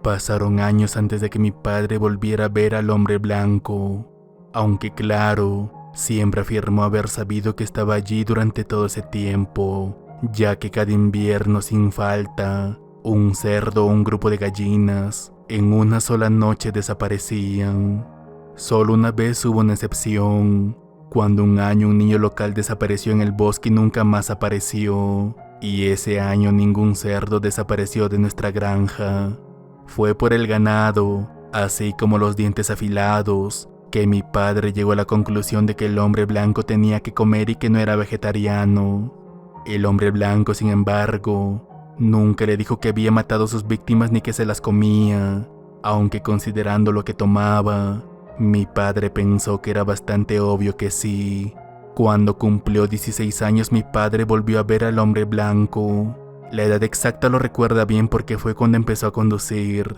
Pasaron años antes de que mi padre volviera a ver al hombre blanco, aunque claro, siempre afirmó haber sabido que estaba allí durante todo ese tiempo, ya que cada invierno sin falta, un cerdo o un grupo de gallinas en una sola noche desaparecían. Solo una vez hubo una excepción, cuando un año un niño local desapareció en el bosque y nunca más apareció, y ese año ningún cerdo desapareció de nuestra granja. Fue por el ganado, así como los dientes afilados, que mi padre llegó a la conclusión de que el hombre blanco tenía que comer y que no era vegetariano. El hombre blanco, sin embargo, nunca le dijo que había matado a sus víctimas ni que se las comía, aunque considerando lo que tomaba, mi padre pensó que era bastante obvio que sí. Cuando cumplió 16 años, mi padre volvió a ver al hombre blanco. La edad exacta lo recuerda bien porque fue cuando empezó a conducir.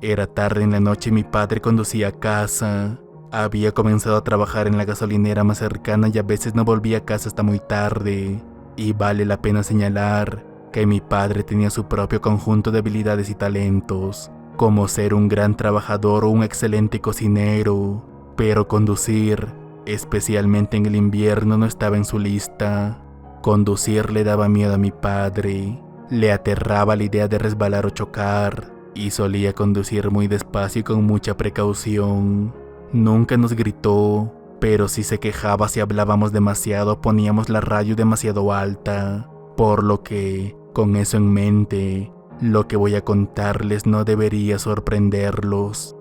Era tarde en la noche y mi padre conducía a casa. Había comenzado a trabajar en la gasolinera más cercana y a veces no volvía a casa hasta muy tarde. Y vale la pena señalar que mi padre tenía su propio conjunto de habilidades y talentos, como ser un gran trabajador o un excelente cocinero, pero conducir, especialmente en el invierno, no estaba en su lista. Conducir le daba miedo a mi padre. Le aterraba la idea de resbalar o chocar, y solía conducir muy despacio y con mucha precaución. Nunca nos gritó, pero sí se quejaba si hablábamos demasiado o poníamos la radio demasiado alta, por lo que, con eso en mente, lo que voy a contarles no debería sorprenderlos.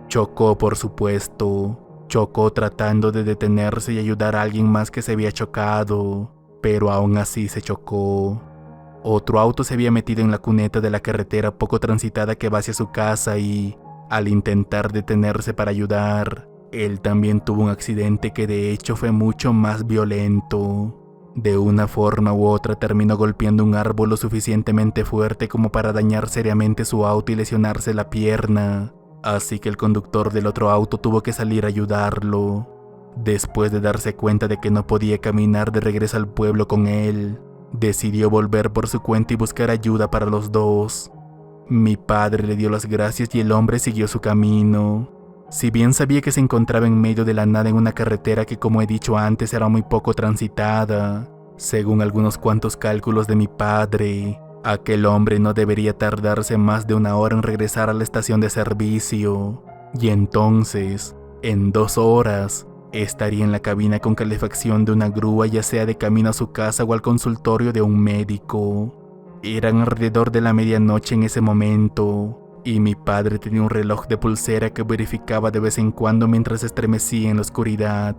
Chocó, por supuesto. Chocó tratando de detenerse y ayudar a alguien más que se había chocado, pero aún así se chocó. Otro auto se había metido en la cuneta de la carretera poco transitada que va hacia su casa y, al intentar detenerse para ayudar, él también tuvo un accidente que de hecho fue mucho más violento. De una forma u otra terminó golpeando un árbol lo suficientemente fuerte como para dañar seriamente su auto y lesionarse la pierna, así que el conductor del otro auto tuvo que salir a ayudarlo. Después de darse cuenta de que no podía caminar de regreso al pueblo con él, decidió volver por su cuenta y buscar ayuda para los dos. Mi padre le dio las gracias y el hombre siguió su camino. Si bien sabía que se encontraba en medio de la nada en una carretera que, como he dicho antes, era muy poco transitada, según algunos cuantos cálculos de mi padre, aquel hombre no debería tardarse más de 1 hora en regresar a la estación de servicio, y entonces, en 2 horas, estaría en la cabina con calefacción de una grúa, ya sea de camino a su casa o al consultorio de un médico. Eran alrededor de la medianoche en ese momento, y mi padre tenía un reloj de pulsera que verificaba de vez en cuando mientras estremecía en la oscuridad.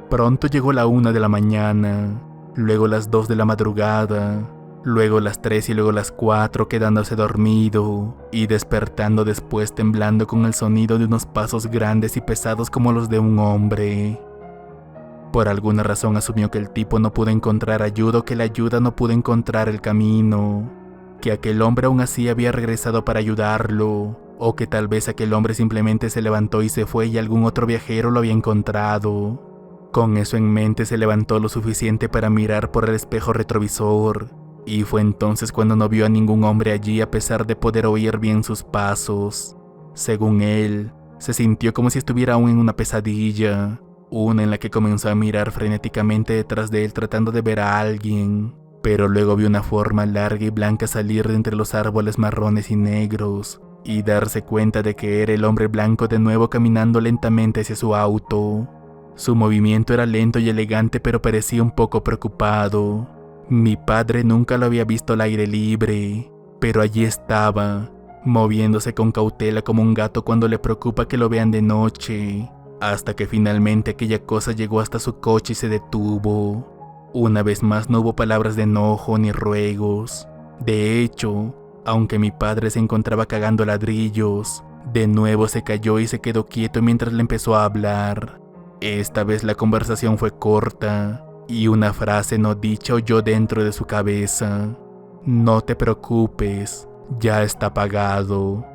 Pronto llegó la 1 de la mañana, luego las 2 de la madrugada, luego las 3 y luego las 4, quedándose dormido y despertando después temblando con el sonido de unos pasos grandes y pesados como los de un hombre. Por alguna razón asumió que el tipo no pudo encontrar ayuda o que la ayuda no pudo encontrar el camino, que aquel hombre aún así había regresado para ayudarlo, o que tal vez aquel hombre simplemente se levantó y se fue y algún otro viajero lo había encontrado. Con eso en mente se levantó lo suficiente para mirar por el espejo retrovisor, y fue entonces cuando no vio a ningún hombre allí a pesar de poder oír bien sus pasos. Según él, se sintió como si estuviera aún en una pesadilla, una en la que comenzó a mirar frenéticamente detrás de él tratando de ver a alguien, pero luego vio una forma larga y blanca salir de entre los árboles marrones y negros y darse cuenta de que era el hombre blanco de nuevo caminando lentamente hacia su auto. Su movimiento era lento y elegante, pero parecía un poco preocupado. Mi padre nunca lo había visto al aire libre, pero allí estaba, moviéndose con cautela como un gato cuando le preocupa que lo vean de noche, hasta que finalmente aquella cosa llegó hasta su coche y se detuvo. Una vez más no hubo palabras de enojo ni ruegos. De hecho, aunque mi padre se encontraba cagando ladrillos, De nuevo se calló y se quedó quieto mientras le empezó a hablar. Esta vez la conversación fue corta y una frase no dicha oyó dentro de su cabeza: no te preocupes, ya está pagado.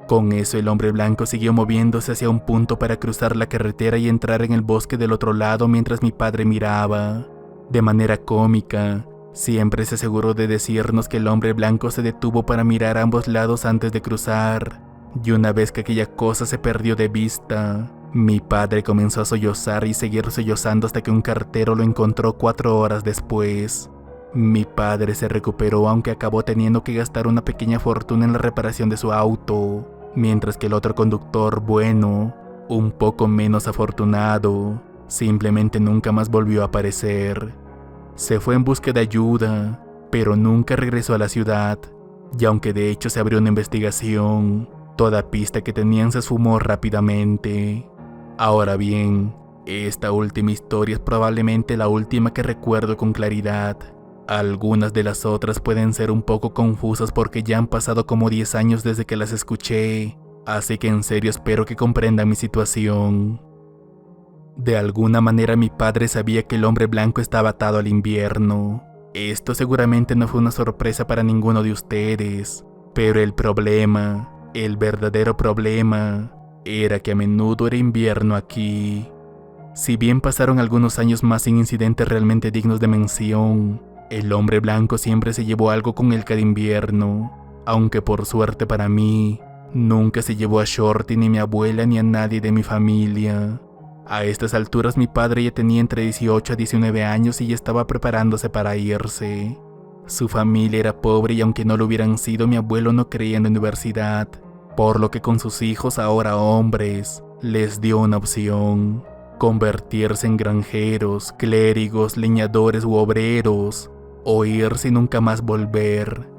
Con eso el hombre blanco siguió moviéndose hacia un punto para cruzar la carretera y entrar en el bosque del otro lado mientras mi padre miraba. De manera cómica, siempre se aseguró de decirnos que el hombre blanco se detuvo para mirar a ambos lados antes de cruzar, y una vez que aquella cosa se perdió de vista, mi padre comenzó a sollozar y seguir sollozando hasta que un cartero lo encontró 4 horas después. Mi padre se recuperó, aunque acabó teniendo que gastar una pequeña fortuna en la reparación de su auto, mientras que el otro conductor, bueno, un poco menos afortunado, simplemente nunca más volvió a aparecer. Se fue en busca de ayuda, pero nunca regresó a la ciudad, y aunque de hecho se abrió una investigación, toda pista que tenían se esfumó rápidamente. Ahora bien, esta última historia es probablemente la última que recuerdo con claridad. Algunas de las otras pueden ser un poco confusas porque ya han pasado como 10 años desde que las escuché, así que en serio espero que comprendan mi situación. De alguna manera mi padre sabía que el hombre blanco estaba atado al invierno. Esto seguramente no fue una sorpresa para ninguno de ustedes, pero el problema, el verdadero problema, era que a menudo era invierno aquí. Si bien pasaron algunos años más sin incidentes realmente dignos de mención, el hombre blanco siempre se llevó algo con él cada invierno, aunque por suerte para mí, nunca se llevó a Shorty, ni a mi abuela, ni a nadie de mi familia. A estas alturas mi padre ya tenía entre 18 a 19 años y ya estaba preparándose para irse. Su familia era pobre y aunque no lo hubieran sido, mi abuelo no creía en la universidad, por lo que con sus hijos, ahora hombres, les dio una opción: convertirse en granjeros, clérigos, leñadores u obreros, o irse y nunca más volver.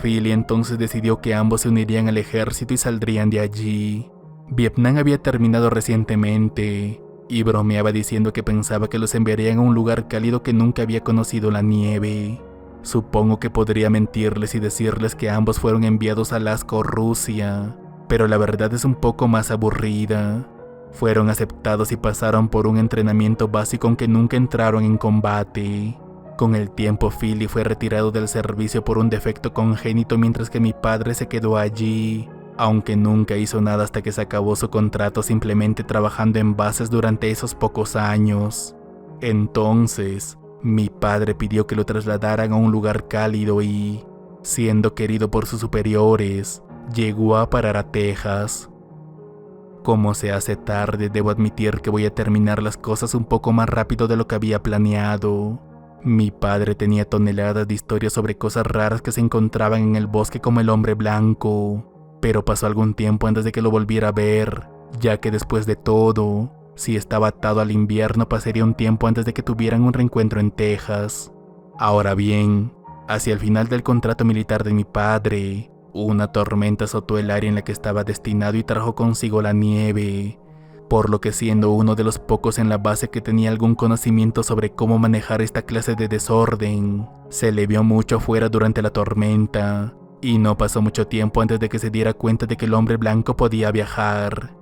Philly entonces decidió que ambos se unirían al ejército y saldrían de allí. Vietnam había terminado recientemente, y bromeaba diciendo que pensaba que los enviarían a un lugar cálido que nunca había conocido la nieve. Supongo que podría mentirles y decirles que ambos fueron enviados a Alaska o Rusia, pero la verdad es un poco más aburrida. Fueron aceptados y pasaron por un entrenamiento básico aunque nunca entraron en combate. Con el tiempo Philly fue retirado del servicio por un defecto congénito mientras que mi padre se quedó allí, aunque nunca hizo nada hasta que se acabó su contrato simplemente trabajando en bases durante esos pocos años. Entonces, mi padre pidió que lo trasladaran a un lugar cálido y, siendo querido por sus superiores, llegó a parar a Texas. Como se hace tarde, debo admitir que voy a terminar las cosas un poco más rápido de lo que había planeado. Mi padre tenía toneladas de historias sobre cosas raras que se encontraban en el bosque como el hombre blanco, pero pasó algún tiempo antes de que lo volviera a ver, ya que después de todo, si estaba atado al invierno pasaría un tiempo antes de que tuvieran un reencuentro en Texas. Ahora bien, hacia el final del contrato militar de mi padre, una tormenta azotó el área en la que estaba destinado y trajo consigo la nieve, por lo que siendo uno de los pocos en la base que tenía algún conocimiento sobre cómo manejar esta clase de desorden, se le vio mucho afuera durante la tormenta, y no pasó mucho tiempo antes de que se diera cuenta de que el hombre blanco podía viajar.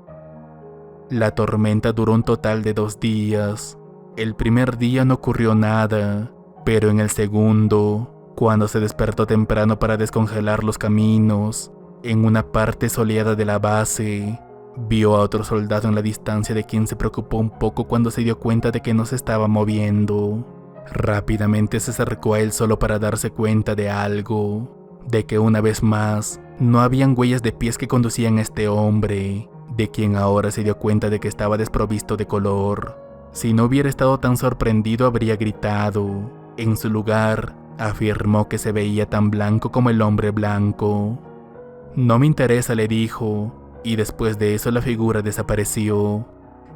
La tormenta duró un total de 2 días. El primer día no ocurrió nada, pero en el segundo, cuando se despertó temprano para descongelar los caminos, en una parte soleada de la base, vio a otro soldado en la distancia de quien se preocupó un poco cuando se dio cuenta de que no se estaba moviendo. Rápidamente se acercó a él solo para darse cuenta de algo, de que una vez más no habían huellas de pies que conducían a este hombre, de quien ahora se dio cuenta de que estaba desprovisto de color. Si no hubiera estado tan sorprendido habría gritado. En su lugar, afirmó que se veía tan blanco como el hombre blanco. No me interesa, le dijo, y después de eso la figura desapareció.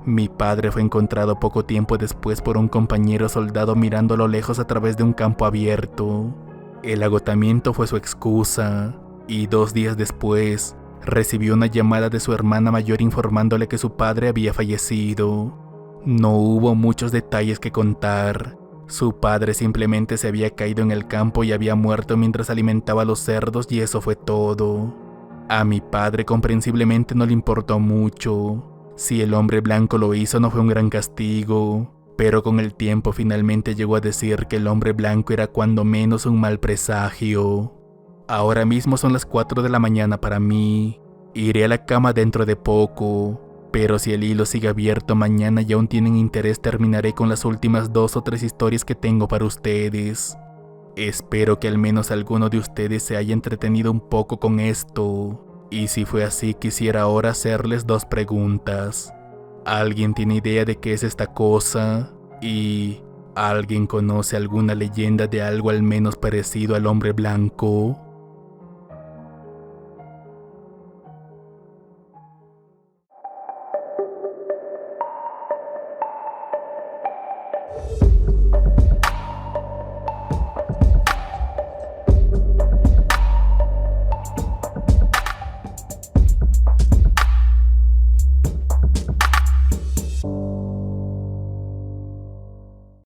Mi padre fue encontrado poco tiempo después por un compañero soldado mirando a lo lejos a través de un campo abierto. El agotamiento fue su excusa, y 2 días después recibió una llamada de su hermana mayor informándole que su padre había fallecido. No hubo muchos detalles que contar. Su padre simplemente se había caído en el campo y había muerto mientras alimentaba a los cerdos y eso fue todo. A mi padre comprensiblemente no le importó mucho. Si el hombre blanco lo hizo no fue un gran castigo, pero con el tiempo finalmente llegó a decir que el hombre blanco era cuando menos un mal presagio. Ahora mismo son las 4 de la mañana para mí. Iré a la cama dentro de poco, pero si el hilo sigue abierto mañana y aún tienen interés terminaré con las últimas 2 o 3 historias que tengo para ustedes. Espero que al menos alguno de ustedes se haya entretenido un poco con esto. Y si fue así, quisiera ahora hacerles 2 preguntas. ¿Alguien tiene idea de qué es esta cosa? ¿Y alguien conoce alguna leyenda de algo al menos parecido al hombre blanco?